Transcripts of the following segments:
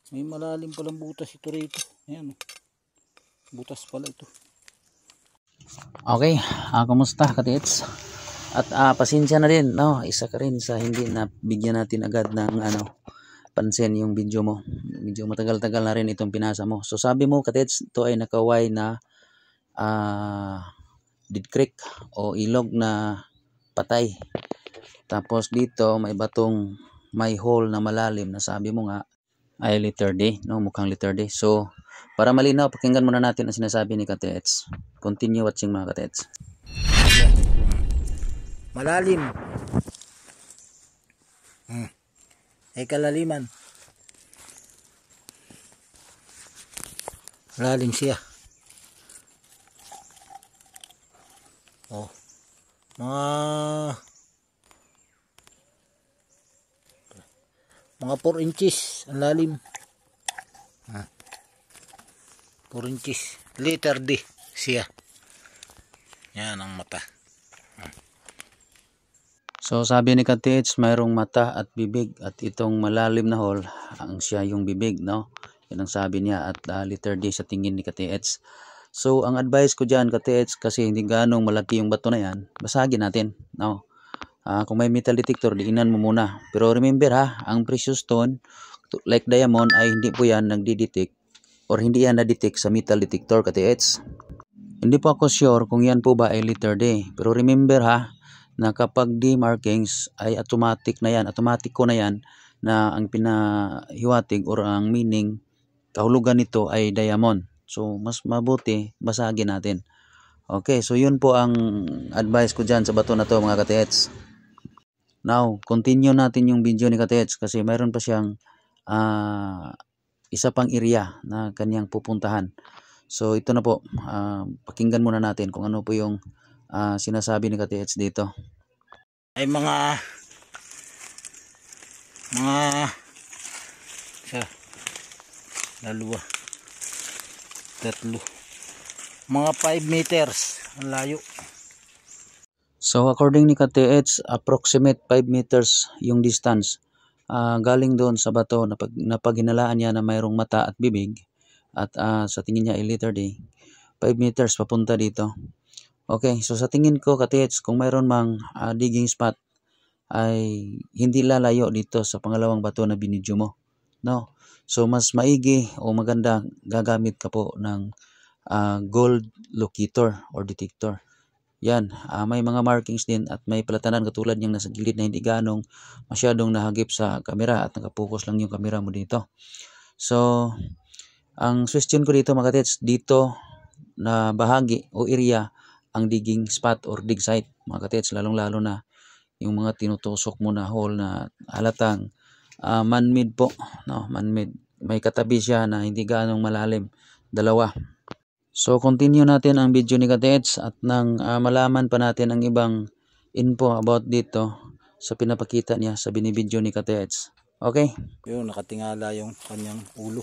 May malalim palang butas ito rito. Ayan, butas pala ito. Okay, kumusta katiits? At pasensya na din, no? Isa ka rin sa hindi na bigyan natin agad ng pansin yung video mo. Medyo matagal-tagal na rin itong pinasa mo. So sabi mo katiits, ito ay nakaway na dead creek o ilog na patay. Tapos dito may batong may hole na malalim na sabi mo nga ay letter D, no? Mukhang letter D. So, para malinaw, pakinggan muna natin ang sinasabi ni Katets. Continue watching mga Katets. Malalim. Ay kalaliman. Malalim siya. Oh. Mga 4 inches ang lalim. 4 inches. Letter D siya. Yan ang mata. So sabi ni Katets, mayroong mata at bibig at itong malalim na hole ang siya yung bibig, no? Yan ang sabi niya at letter D sa tingin ni Katets. So ang advice ko diyan Katets, kasi hindi ganong malaki yung bato na yan, basagin natin, no? Kung may metal detector, diinan mo muna. Pero remember ang precious stone like diamond ay hindi po yan nagdi-detect or hindi yan na-detect sa metal detector Katets. Hindi po ako sure kung yan po ba ay letter D. Pero remember na kapag D markings ay automatic na yan, automatiko na yan na ang pinahiwatig or ang meaning, kahulugan nito ay diamond. So mas mabuti basagin natin. Okay, so yun po ang advice ko dyan sa bato na to mga Katets. Now, continue natin yung video ni Katets kasi mayroon pa siyang isa pang area na kanyang pupuntahan. So ito na po, pakinggan muna natin kung ano po yung sinasabi ni Katets dito. Ay mga isa, dalawa, tatlo, mga 5 meters ang layo. So according ni Katets, approximate 5 meters yung distance galing doon sa bato na pag hinalaan niya na mayroong mata at bibig at sa tingin niya ay letter D, 5 meters papunta dito. Okay, so sa tingin ko Katets, kung mayroon mang digging spot ay hindi lalayo dito sa pangalawang bato na binidyo mo, no? So mas maigi o maganda gagamit ka po ng gold locator or detector. Yan, may mga markings din at may palatanan katulad yung nasa gilid na hindi ganong masyadong nahagip sa kamera at nakapokus lang yung kamera mo dito. So ang suggestion ko dito mga Katets, dito na bahagi o area ang digging spot or dig site mga Katets, lalong-lalo na yung mga tinutusok mo na hole na halatang man-made po, no? Man-made. May katabi siya na hindi ganong malalim, dalawa. So continue natin ang video ni Katets at nang malaman pa natin ang ibang info about dito sa pinapakita niya sa binibidyo ni Katets. Okay? Yun, nakatingala yung kanyang ulo.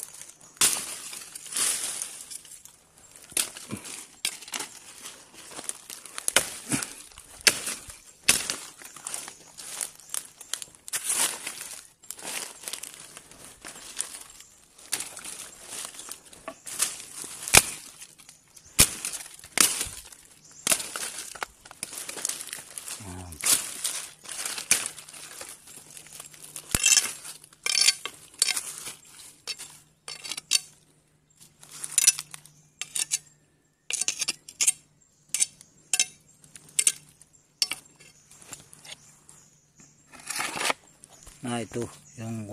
Ito yung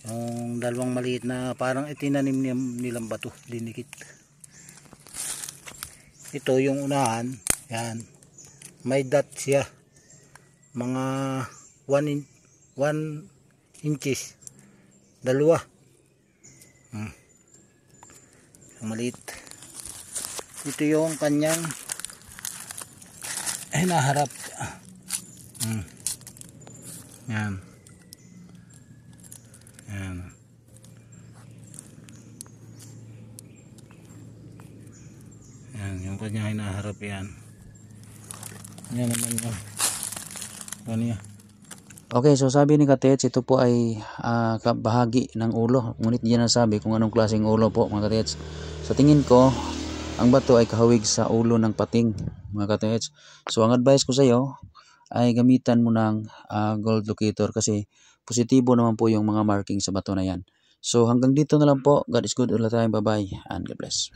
yung dalawang maliit na parang itinanim nilang bato, dinikit. Ito yung unahan, yan, may dot siya, mga 1 inches, dalawa, yung maliit. Ito yung kanyang hinaharap. Yan. Yan. Yan, yung kanya hinaharap yan. Yan naman yung kanya. Okay, so sabi ni Katets, ito po ay bahagi ng ulo. Ngunit hindi na sabi kung anong klaseng ulo po mga Katets. Sa tingin ko, ang bato ay kahawig sa ulo ng pating mga Katets. So ang advice ko sa iyo ay gamitan mo ng gold locator kasi positibo naman po yung mga marking sa bato na yan. So hanggang dito na lang po. God is good all the time. Bye-bye and God bless.